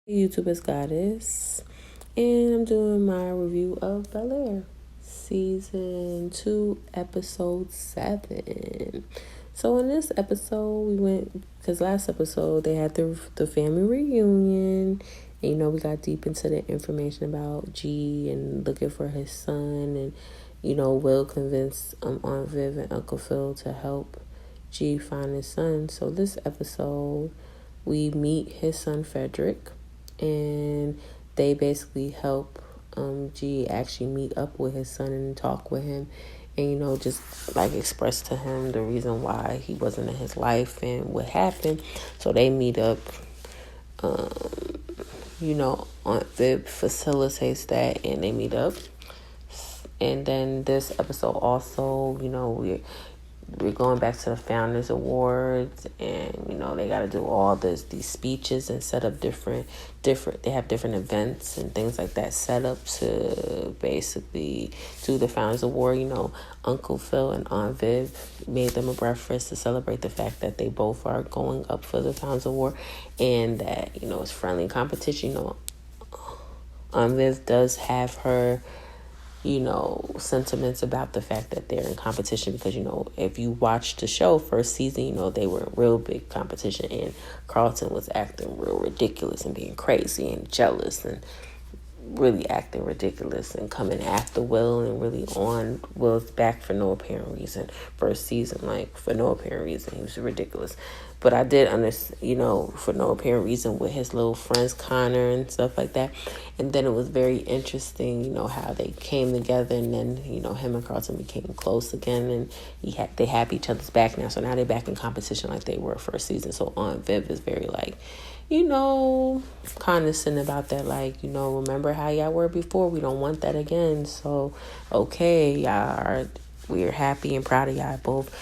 YouTube is Goddess, and I'm doing my review of Bel Air, Season 2, Episode 7. So in this episode, we went, because last episode, they had the family reunion, and we got deep into the information about G and looking for his son, and, Will convinced Aunt Viv and Uncle Phil to help G find his son. So this episode, we meet his son Frederick, and they basically help G actually meet up with his son and talk with him, and just like express to him the reason why he wasn't in his life and what happened. So they meet up. Aunt Viv facilitates that, and they meet up. And then this episode also, we're going back to the Founders Awards, and they got to do all these speeches and set up different they have different events and things like that set up to basically do the Founders Award. Uncle Phil and Aunt Viv made them a breakfast to celebrate the fact that they both are going up for the Founders Award, and that it's friendly competition. Aunt Viv does have her sentiments about the fact that they're in competition, because, if you watch the show first season, they were in real big competition, and Carlton was acting real ridiculous and being crazy and jealous and really acting ridiculous and coming after Will and really on Will's back for no apparent reason. First season, for no apparent reason, he was ridiculous. But I did understand, for no apparent reason, with his little friends Connor and stuff like that. And then it was very interesting, how they came together, and then him and Carlton became close again, and they have each other's back now. So now they're back in competition like they were first season. So Aunt Viv is very condescending about that. Remember how y'all were before? We don't want that again. So, okay, we're happy and proud of y'all both.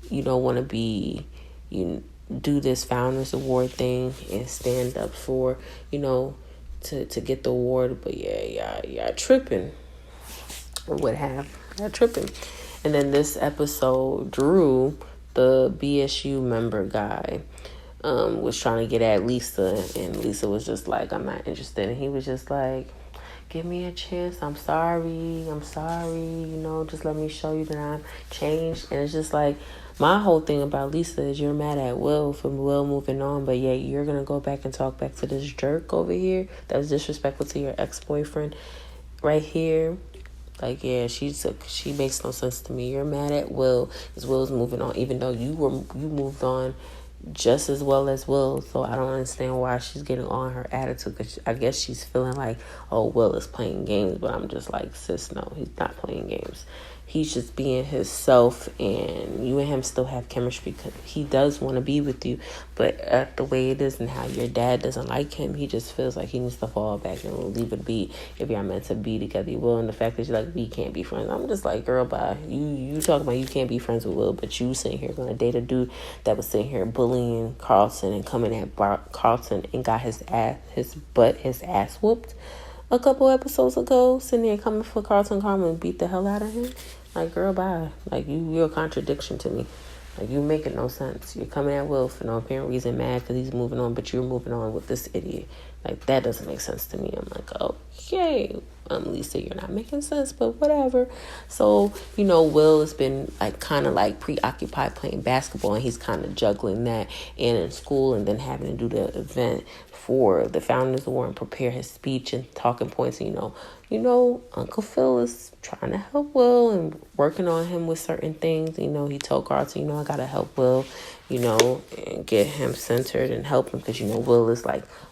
Want to be, do this Founders Award thing and stand up for, to get the award. But yeah, y'all tripping. Or what have y'all tripping. And then this episode, Drew, the BSU member guy, was trying to get at Lisa, and Lisa was just like, I'm not interested. And he was just like, give me a chance. I'm sorry. Just let me show you that I'm changed. And it's just like, my whole thing about Lisa is you're mad at Will for Will moving on, but yet you're going to go back and talk back to this jerk over here that was disrespectful to your ex-boyfriend right here. She makes no sense to me. You're mad at Will because Will's moving on, even though you moved on just as well as Will. So I don't understand why she's getting on her attitude, because I guess she's feeling like, oh, Will is playing games. But I'm just like, sis, no, he's not playing games. He's just being himself, and you and him still have chemistry because he does want to be with you. But the way it is and how your dad doesn't like him, he just feels like he needs to fall back and leave it be. If y'all meant to be together, you will. And the fact that you're like, we can't be friends, I'm just like, girl, bye. You talking about you can't be friends with Will, but you sitting here going to date a dude that was sitting here bullying Carlton and coming at Carlton and got his ass whooped a couple episodes ago, sitting there coming for Carlton Carmen and beat the hell out of him. Like, girl, bye. You're a contradiction to me. You making no sense. You're coming at Will for no apparent reason, mad because he's moving on, but you're moving on with this idiot. That doesn't make sense to me. I'm like, okay, Lisa, you're not making sense, but whatever. So, Will has been kind of preoccupied playing basketball, and he's kind of juggling that and in school, and then having to do the event for the Founders Award and prepare his speech and talking points. Uncle Phil is trying to help Will and working on him with certain things. He told Carlton, I gotta help Will, and get him centered and help him, because Will is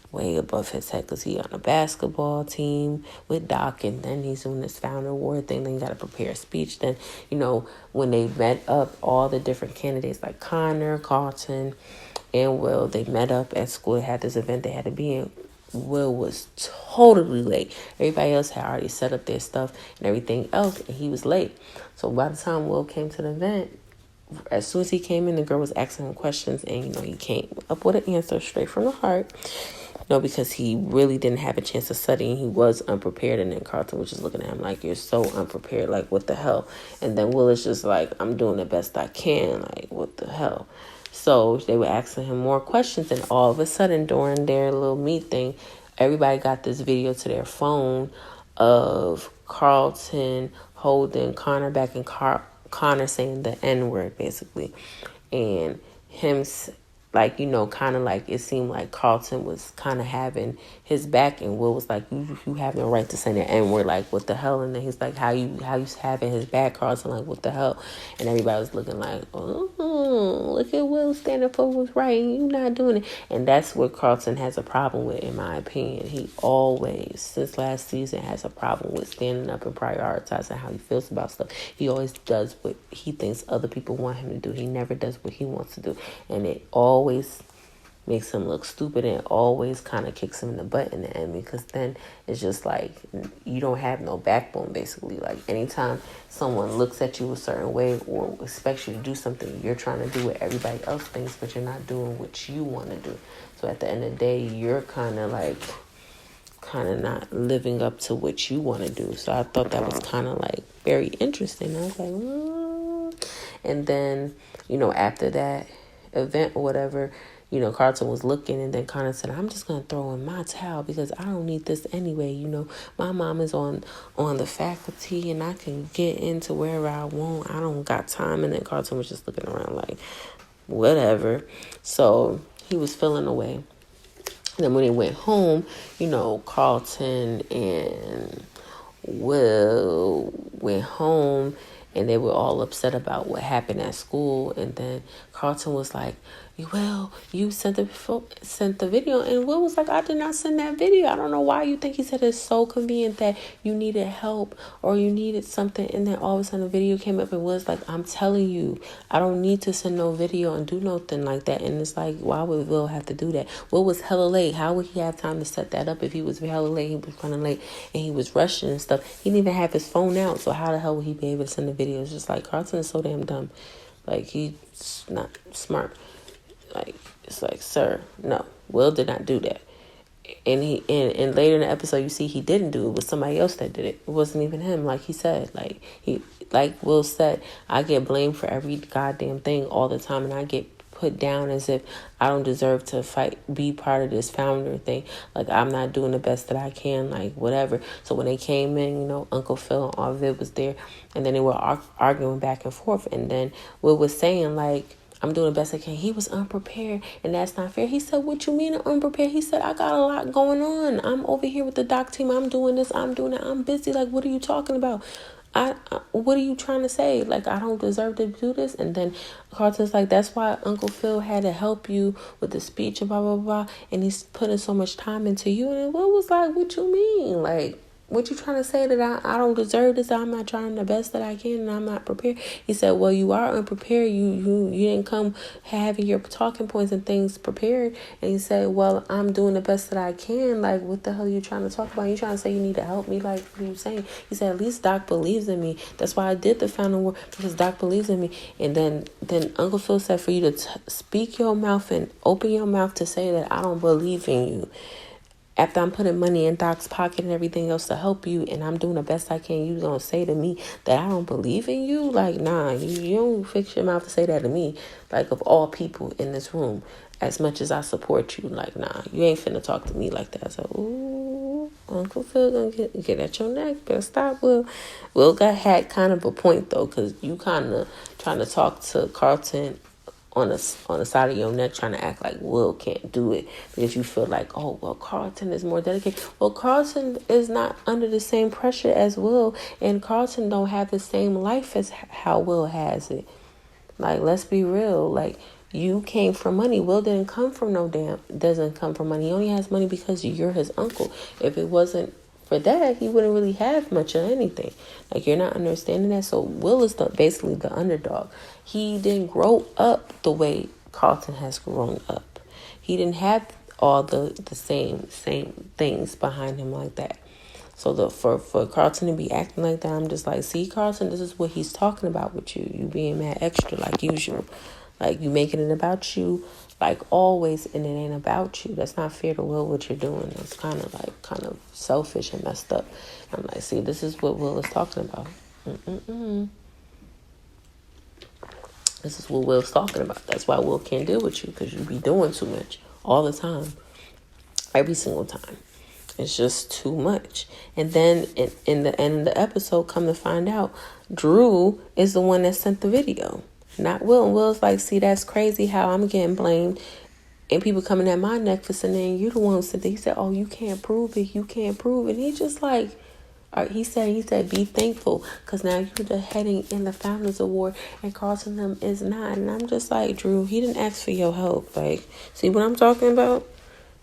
way above his head because he on a basketball team with Doc, and then he's doing this Founder Award thing. Then you got to prepare a speech. Then, when they met up, all the different candidates like Connor, Carlton, and Will, they met up at school. They had this event they had to be in. Will was totally late. Everybody else had already set up their stuff and everything else, and he was late. So by the time Will came to the event, as soon as he came in, the girl was asking him questions, and he came up with an answer straight from the heart. Because he really didn't have a chance to study, and he was unprepared. And then Carlton was just looking at him like, you're so unprepared, what the hell? And then Will is just like, I'm doing the best I can, what the hell? So they were asking him more questions, and all of a sudden during their little meet thing, everybody got this video to their phone of Carlton holding Connor back and Connor saying the N-word, basically. And him, like, kind of like it seemed like Carlton was kind of having his back, and Will was like, you have no right to say the N-word, like, what the hell? And then he's like, how you having his back, Carlton, like, what the hell? And everybody was looking like, oh, look at Will standing for what's right, and you not doing it. And that's what Carlton has a problem with, in my opinion. He always, since last season, has a problem with standing up and prioritizing how he feels about stuff. He always does what he thinks other people want him to do. He never does what he wants to do. And it always makes him look stupid, and always kind of kicks him in the butt in the end, because then it's just like you don't have no backbone, basically. Like, anytime someone looks at you a certain way or expects you to do something, you're trying to do what everybody else thinks, but you're not doing what you want to do. So at the end of the day, you're kind of not living up to what you want to do. So I thought that was kind of like very interesting. I was like, And then, after that event or whatever, Carlton was looking, and then Connor said, I'm just going to throw in my towel because I don't need this anyway. My mom is on the faculty, and I can get into wherever I want. I don't got time. And then Carlton was just looking around like, whatever. So he was feeling away. And then when he went home, Carlton and Will went home, and they were all upset about what happened at school. And then Carlton was like, well, you sent the video. And Will was like, I did not send that video. I don't know why you think. He said it's so convenient that you needed help or you needed something. And then all of a sudden the video came up, and Will's like, I'm telling you, I don't need to send no video and do nothing like that. And it's like, why would Will have to do that? Will was hella late. How would he have time to set that up if he was hella late? He was running late and he was rushing and stuff. He didn't even have his phone out. So how the hell would he be able to send the video? It's just like, Carlton is so damn dumb. Like, he's not smart. Like, it's like, sir, no, Will did not do that. And and later in the episode, you see he didn't do it. It was somebody else that did it. It wasn't even him. Like he said, like Will said, I get blamed for every goddamn thing all the time, and I get put down as if I don't deserve to be part of this founder thing. Like, I'm not doing the best that I can, like, whatever. So when they came in, Uncle Phil and Arvid was there, and then they were arguing back and forth. And then Will was saying, like, I'm doing the best I can. He was unprepared, and that's not fair. He said, what you mean unprepared? He said, I got a lot going on. I'm over here with the doc team. I'm doing this. I'm doing that. I'm busy. Like, what are you talking about? What are you trying to say? Like, I don't deserve to do this? And then Carlton's like, that's why Uncle Phil had to help you with the speech and blah, blah, blah. And he's putting so much time into you. And Will was like, what you mean? Like, what you trying to say that I don't deserve this? I'm not trying the best that I can, and I'm not prepared. He said, well, you are unprepared. You didn't come having your talking points and things prepared. And he said, well, I'm doing the best that I can. Like, what the hell are you trying to talk about? You trying to say you need to help me? Like, what are you saying? He said, at least Doc believes in me. That's why I did the final word, because Doc believes in me. And then Uncle Phil said for you to speak your mouth and open your mouth to say that I don't believe in you. After I'm putting money in Doc's pocket and everything else to help you, and I'm doing the best I can, you gonna say to me that I don't believe in you? Like, nah, you don't fix your mouth to say that to me. Like, of all people in this room, as much as I support you, like, nah, you ain't finna talk to me like that. So, ooh, Uncle Phil gonna get at your neck. Better stop, Will. Will had kind of a point, though, because you kind of trying to talk to Carlton on the side of your neck, trying to act like Will can't do it because you feel like, oh, well, Carlton is more dedicated. Well, Carlton is not under the same pressure as Will, and Carlton don't have the same life as how Will has it. Like, let's be real. Like, you came from money. Will doesn't come from money. He only has money because you're his uncle. If it wasn't for that, he wouldn't really have much of anything. Like, you're not understanding that. So Will is basically the underdog. He didn't grow up the way Carlton has grown up. He didn't have all the same things behind him like that. So for Carlton to be acting like that, I'm just like, see, Carlton, this is what he's talking about with you. You being mad extra like usual. Like, you making it about you like always, and it ain't about you. That's not fair to Will, what you're doing. That's kind of selfish and messed up. I'm like, see, this is what Will is talking about. This is what Will's talking about. That's why Will can't deal with you, because you be doing too much all the time, every single time. It's just too much. And then in the end of the episode, come to find out, Drew is the one that sent the video, not Will. And Will's like, see, that's crazy how I'm getting blamed. And people coming at my neck for saying, you the one who said that. He said, oh, you can't prove it. You can't prove it. And he just like, he said, be thankful. Because now you're the heading in the Founders Award. And Carlton them is not. And I'm just like, Drew, he didn't ask for your help. Like, see what I'm talking about?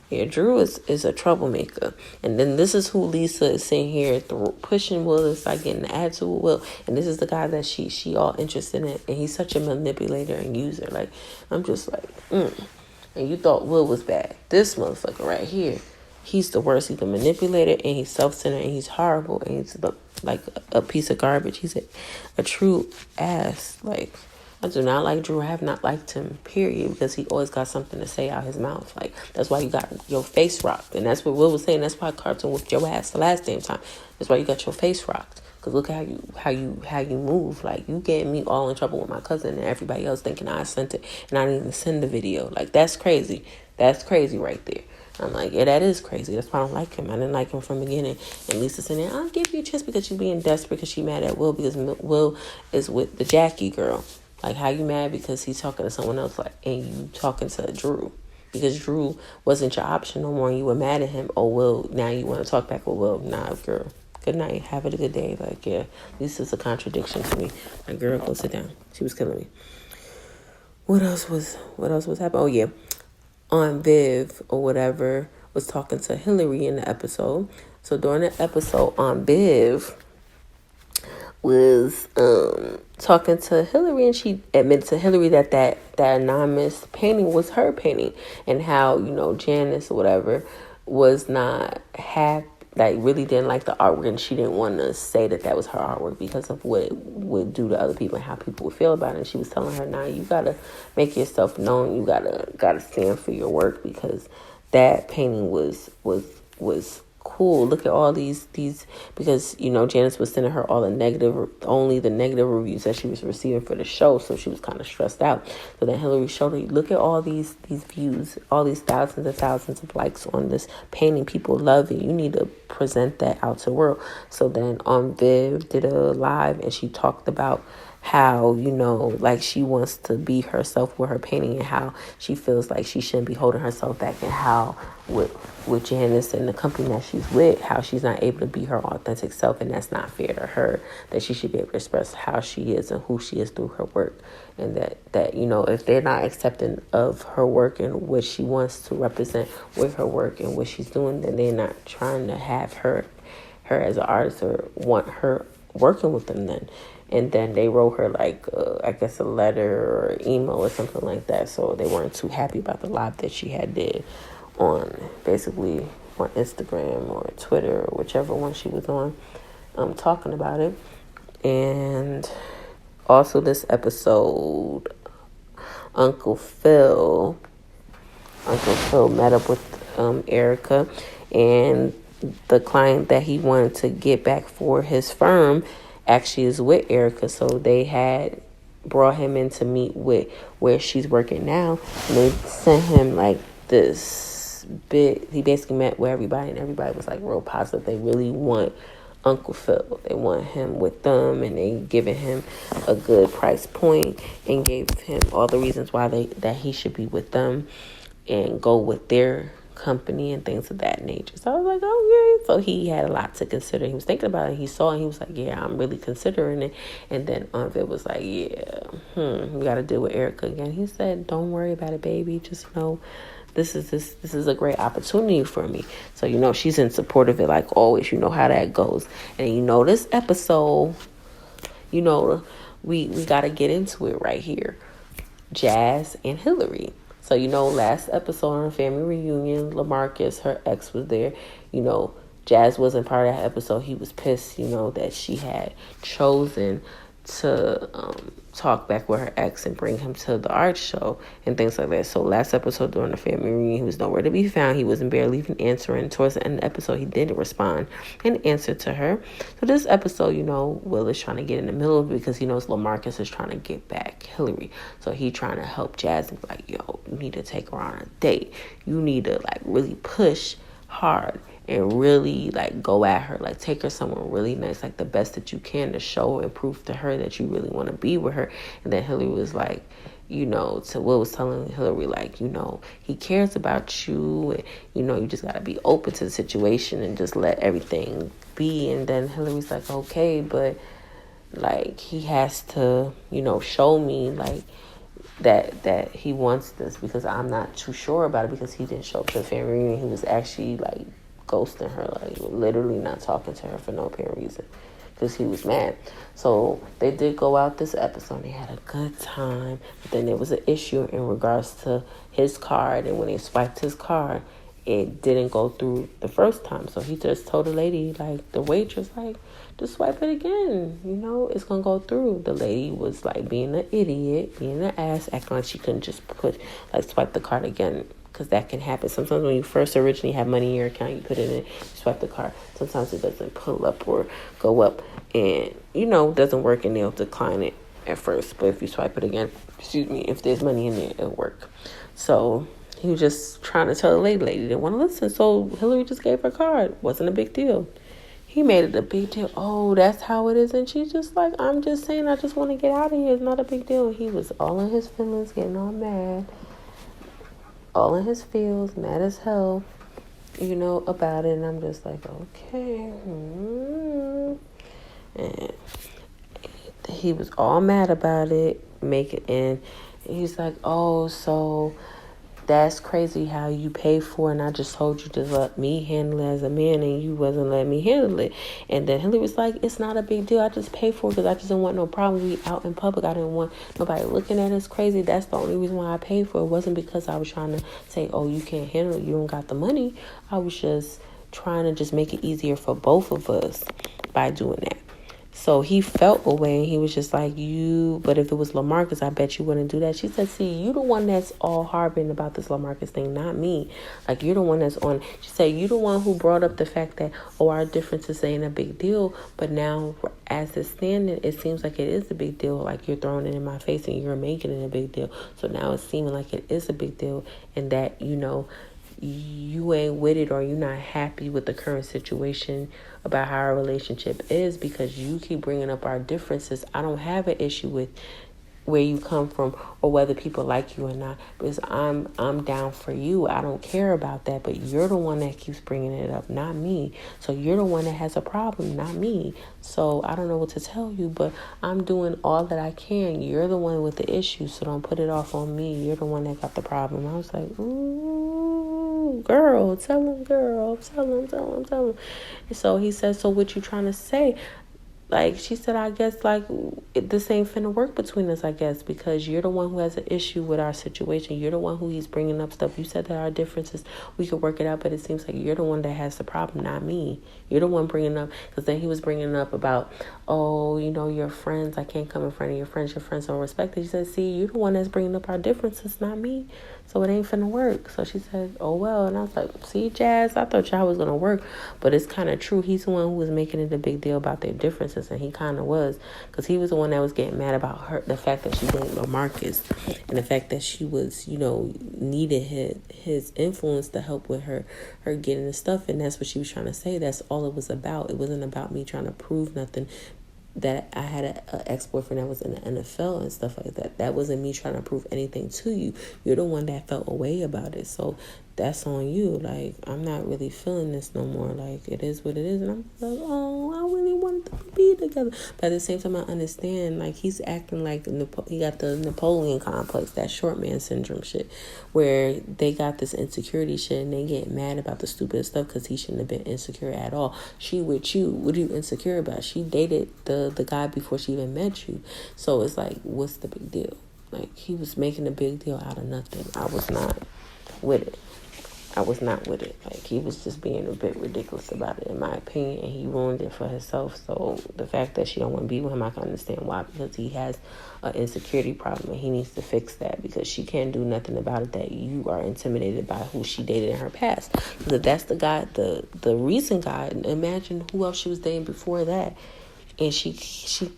Yeah, Drew is a troublemaker. And then this is who Lisa is sitting here pushing Will. It's like getting the attitude with Will. And this is the guy that she all interested in. And he's such a manipulator and user. Like, I'm just like, And you thought Will was bad. This motherfucker right here, he's the worst. He's a manipulator, and he's self-centered, and he's horrible, and he's like a piece of garbage. He's a true ass. Like, I do not like Drew. I have not liked him, period, because he always got something to say out his mouth. Like, that's why you got your face rocked. And that's what Will was saying. That's why Carlton whipped your ass the last damn time. That's why you got your face rocked. Because look how you move. Like, you getting me all in trouble with my cousin and everybody else thinking I sent it and I didn't even send the video. Like, that's crazy. That's crazy right there. I'm like, yeah, that is crazy. That's why I don't like him. I didn't like him from the beginning. And Lisa said, I'll give you a chance because you're being desperate because she mad at Will because Will is with the Jackie girl. Like, how you mad because he's talking to someone else, like, and you talking to Drew? Because Drew wasn't your option no more and you were mad at him. Oh, Will, now you want to talk back with Will. Nah, girl. Good night. Have a good day. Like, yeah, this is a contradiction to me. Like, girl, go sit down. She was killing me. What else was happening? Oh, yeah. Viv or whatever was talking to Hillary in the episode. So during the episode, Viv was talking to Hillary, and she admitted to Hillary that anonymous painting was her painting, and how, Janice or whatever was not happy, like really didn't like the artwork, and she didn't want to say that was her artwork because of what it would do to other people and how people would feel about it. And she was telling her, now you gotta make yourself known, you gotta stand for your work, because that painting was cool. Look at all these because Janice was sending her all the negative reviews that she was receiving for the show, so she was kind of stressed out. So then Hillary showed her, look at all these views, all these thousands and thousands of likes on this painting. People love it. You need to present that out to the world. So then Viv did a live, and she talked about how, like she wants to be herself with her painting, and how she feels like she shouldn't be holding herself back, and how with Janice and the company that she's with, how she's not able to be her authentic self, and that's not fair to her, that she should be able to express how she is and who she is through her work. And that if they're not accepting of her work and what she wants to represent with her work and what she's doing, then they're not trying to have her as an artist or want her working with them then. And then they wrote her I guess a letter or email or something like that. So they weren't too happy about the live that she had did on Instagram or Twitter or whichever one she was on, talking about it. And also this episode, Uncle Phil met up with Erica, and the client that he wanted to get back for his firm actually is with Erica. So they had brought him in to meet with where she's working now, and they sent him this big, he basically met with everybody, and everybody was real positive. They really want Uncle Phil. They want him with them, and they giving him a good price point and gave him all the reasons why that he should be with them and go with their company and things of that nature. So I was like, oh yeah. So he had a lot to consider. He was thinking about it. He saw it. And he was like, yeah, I'm really considering it. And then Viv was like, yeah, we got to deal with Erica again. He said, don't worry about it, baby. Just know this is a great opportunity for me. So she's in support of it like always. You know how that goes. And this episode, we got to get into it right here. Jazz and Hillary. So, last episode on Family Reunion, LaMarcus, her ex, was there. Jazz wasn't part of that episode. He was pissed, that she had chosen to talk back with her ex and bring him to the art show and things like that. So last episode during the family reunion, he was nowhere to be found. He wasn't barely even answering. Towards the end of the episode, he did respond and answer to her. So this episode, Will is trying to get in the middle of it because he knows LaMarcus is trying to get back Hillary. So he trying to help Jazz and be like, yo, you need to take her on a date. You need to really push hard and really like go at her, like take her somewhere really nice, like the best that you can, to show and prove to her that you really want to be with her. And then Hillary was like, to Will was telling Hillary, like, he cares about you, and, you just got to be open to the situation and just let everything be. And then Hillary's like, okay, but, like, he has to, show me, like, that he wants this, because I'm not too sure about it, because he didn't show up to the family reunion. He was actually, like, ghosting her, like, literally not talking to her for no apparent reason, because he was mad. So they did go out this episode. They had a good time. But then there was an issue in regards to his card. And when they swiped his card, it didn't go through the first time. So he just told the lady, like, the waitress, like, just swipe it again. It's going to go through. The lady was, like, being an idiot, being an ass, acting like she couldn't just swipe the card again. Because that can happen. Sometimes when you first originally have money in your account, you put it in, you swipe the card. Sometimes it doesn't pull up or go up, and, it doesn't work, and they'll decline it at first. But if you swipe it again, if there's money in there, it'll work. So he was just trying to tell the lady didn't want to listen. So Hillary just gave her card. Wasn't a big deal. He made it a big deal. Oh, that's how it is. And she's just like, I'm just saying, I just want to get out of here. It's not a big deal. He was all in his feelings, getting all mad. All in his feels, mad as hell, about it. And I'm just like, okay. And he was all mad about it, and he's like, oh, so that's crazy how you pay for it, and I just told you to let me handle it as a man, and you wasn't letting me handle it. And then Hillary was like, it's not a big deal. I just pay for it because I just didn't want no problem. We out in public. I didn't want nobody looking at us crazy. That's the only reason why I paid for it. It wasn't because I was trying to say, oh, you can't handle it, you don't got the money. I was just trying to just make it easier for both of us by doing that. So he felt away, and he was just like, but if it was LaMarcus, I bet you wouldn't do that. She said, see, you the one that's all harboring about this LaMarcus thing, not me. Like, you're the one that's on. She said, you the one who brought up the fact that, our differences ain't a big deal. But now, as it's standing, it seems like it is a big deal. Like, you're throwing it in my face, and you're making it a big deal. So now it's seeming like it is a big deal, and that, you ain't with it, or you're not happy with the current situation about how our relationship is, because you keep bringing up our differences. I don't have an issue with where you come from or whether people like you or not, because I'm down for you. I don't care about that, but you're the one that keeps bringing it up, not me. So you're the one that has a problem, not me. So I don't know what to tell you, but I'm doing all that I can. You're the one with the issue, so don't put it off on me. You're the one that got the problem. I was like, ooh, girl, tell him, girl, tell him. And so he said, so what you trying to say? Like, she said, I guess, like, this ain't finna work between us, I guess, because you're the one who has an issue with our situation. You're the one who he's bringing up stuff. You said that our differences, we could work it out, but it seems like you're the one that has the problem, not me. You're the one bringing up, because then he was bringing up about, oh, your friends, I can't come in front of your friends don't respect it. She said, see, you're the one that's bringing up our differences, not me. So it ain't finna work. So she said, oh, well. And I was like, see, Jazz, I thought y'all was going to work. But it's kind of true. He's the one who was making it a big deal about their differences. And he kind of was. Because he was the one that was getting mad about her, the fact that she dated LaMarcus. And the fact that she was, needed his influence to help with her getting the stuff. And that's what she was trying to say. That's all it was about. It wasn't about me trying to prove nothing. That I had an ex-boyfriend that was in the NFL and stuff like that. That wasn't me trying to prove anything to you. You're the one that felt a way about it. So that's on you. Like, I'm not really feeling this no more. Like, it is what it is. And I'm like, oh, I really want them to be together. But at the same time, I understand, like, he's acting like he got the Napoleon complex, that short man syndrome shit, where they got this insecurity shit and they get mad about the stupid stuff because he shouldn't have been insecure at all. She with you. What are you insecure about? She dated the guy before she even met you. So it's like, what's the big deal? Like, he was making a big deal out of nothing. I was not with it. Like, he was just being a bit ridiculous about it, in my opinion, and he ruined it for himself. So the fact that she don't want to be with him, I can understand why, because he has an insecurity problem, and he needs to fix that, because she can't do nothing about it, that you are intimidated by who she dated in her past. Because if that's the guy, the recent guy, imagine who else she was dating before that. and she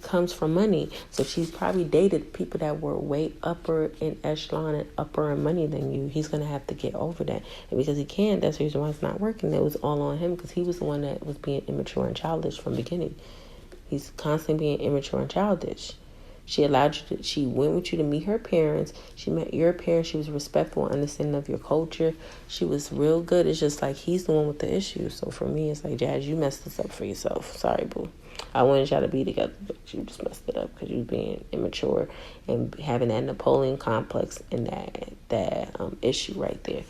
comes from money, so she's probably dated people that were way upper in echelon and upper in money than you. He's gonna have to get over that, and because he can't, that's the reason why it's not working. It was all on him because he was the one that was being immature and childish from the beginning. He's constantly being immature and childish. She allowed you to, she went with you to meet her parents. She met your parents. She was respectful and understanding of your culture. She was real good. It's just like he's the one with the issue. So for me, it's like, Jazz, you messed this up for yourself. Sorry, boo. I wanted y'all to be together, but you just messed it up because you was being immature and having that Napoleon complex and that issue right there.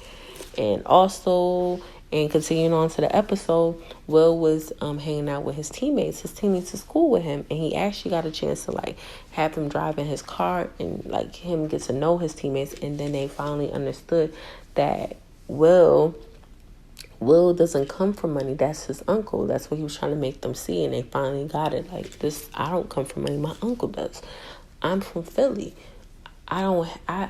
And also, and continuing on to the episode, Will was hanging out with his teammates. His teammates at school with him, and he actually got a chance to like have him drive in his car and like him get to know his teammates. And then they finally understood that Will doesn't come from money. That's his uncle. That's what he was trying to make them see, and they finally got it. Like, this, I don't come from money. My uncle does. I'm from Philly. I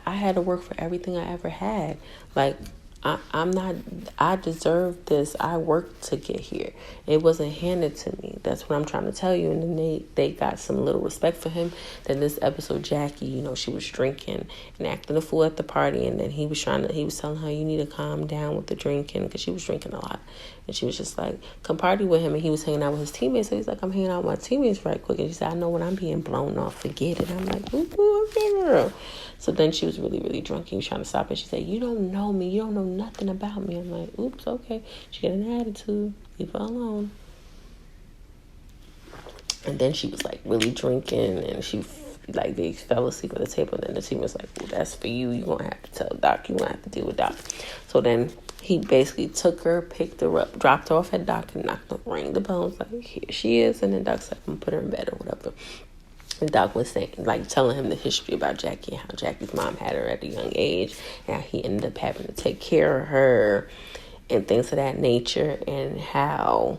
had to work for everything I ever had. Like, I deserve this. I worked to get here. It wasn't handed to me. That's what I'm trying to tell you. And then they got some little respect for him. Then this episode, Jackie, she was drinking and acting a fool at the party. And then he was telling her, you need to calm down with the drinking, because she was drinking a lot. And she was just like, come party with him. And he was hanging out with his teammates. So he's like, I'm hanging out with my teammates right quick. And she said, I know when I'm being blown off, forget it. I'm like, ooh, okay, girl. So then she was really, really drunk. He was trying to stop her. She said, you don't know me. You don't know nothing about me. I'm like, oops, okay. She got an attitude. Leave her alone. And then she was like really drinking, and they fell asleep at the table. And then the team was like, well, that's for you. You're going to have to tell Doc. You're going to have to deal with Doc. So then he basically took her, picked her up, dropped her off at Doc, and rang the bell. Was like, here she is. And then Doc's like, I'm going to put her in bed or whatever. And Doc was saying, like, telling him the history about Jackie and how Jackie's mom had her at a young age, and how he ended up having to take care of her and things of that nature, and how,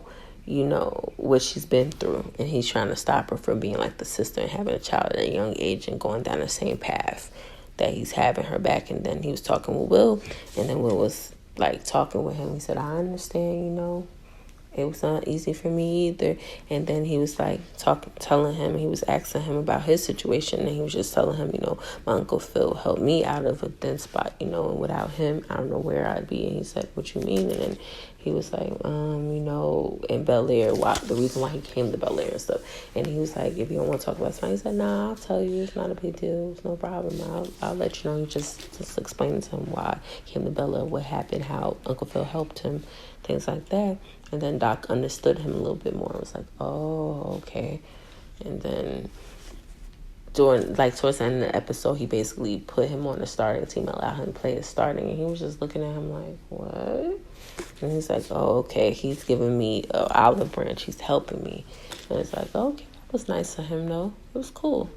what she's been through. And he's trying to stop her from being like the sister and having a child at a young age and going down the same path that he's having her back. And then he was talking with Will, and then Will was like talking with him. He said, I understand, it was not easy for me either. And then he was like telling him, he was asking him about his situation, and he was just telling him, my Uncle Phil helped me out of a thin spot, and without him, I don't know where I'd be. And he said, what you mean? And then he was like, in Bel Air, the reason why he came to Bel Air and stuff. And he was like, if you don't want to talk about something, he said, nah, I'll tell you, it's not a big deal, it's no problem. I'll let you know. He just explained to him why he came to Bel Air, what happened, how Uncle Phil helped him, things like that. And then Doc understood him a little bit more. It was like, oh, okay. And then towards the end of the episode, he basically put him on the starting team, allowed him to play his starting. And he was just looking at him like, what? And he's like, oh, okay. He's giving me an olive branch. He's helping me. And it's like, okay, that was nice of him, though. It was cool.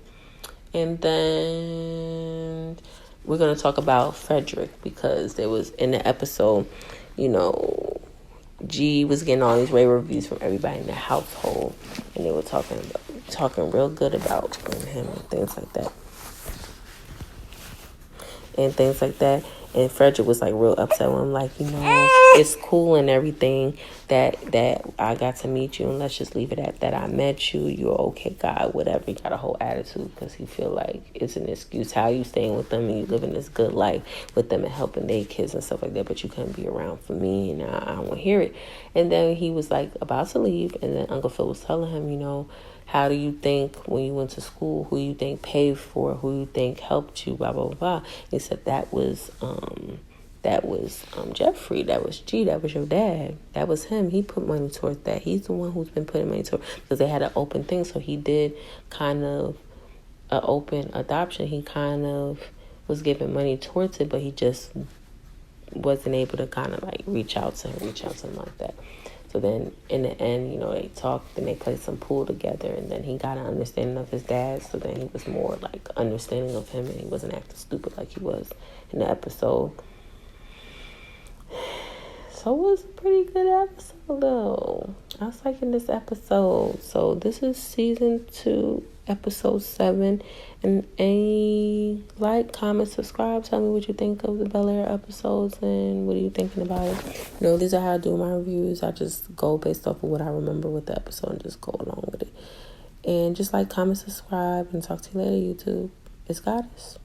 And then we're going to talk about Frederick, because there was, in the episode, G was getting all these rave reviews from everybody in the household, and they were talking real good about him and things like that. And Frederick was like real upset with him, like, it's cool and everything that I got to meet you, and let's just leave it at that. I met you, you're okay guy, whatever. He got a whole attitude because he feel like it's an excuse how you staying with them and you living this good life with them and helping their kids and stuff like that, but you couldn't be around for me, and I don't want to hear it. And then he was like about to leave, and then Uncle Phil was telling him, how do you think when you went to school, who you think paid for, who you think helped you, blah, blah, blah. He said that was Jeffrey, that was G, that was your dad. That was him. He put money towards that. He's the one who's been putting money towards, because they had an open thing. So he did kind of an open adoption. He kind of was giving money towards it, but he just wasn't able to kind of like reach out to him like that. So then in the end, they talked and they played some pool together, and then he got an understanding of his dad. So then he was more like understanding of him, and he wasn't acting stupid like he was in the episode. So it was a pretty good episode, though. I was liking this episode. So this is season 2, episode 7. And any comment, subscribe. Tell me what you think of the Bel Air episodes, and what are you thinking about it. These are how I do my reviews. I just go based off of what I remember with the episode and just go along with it. And just like, comment, subscribe, and talk to you later, YouTube. It's Goddess.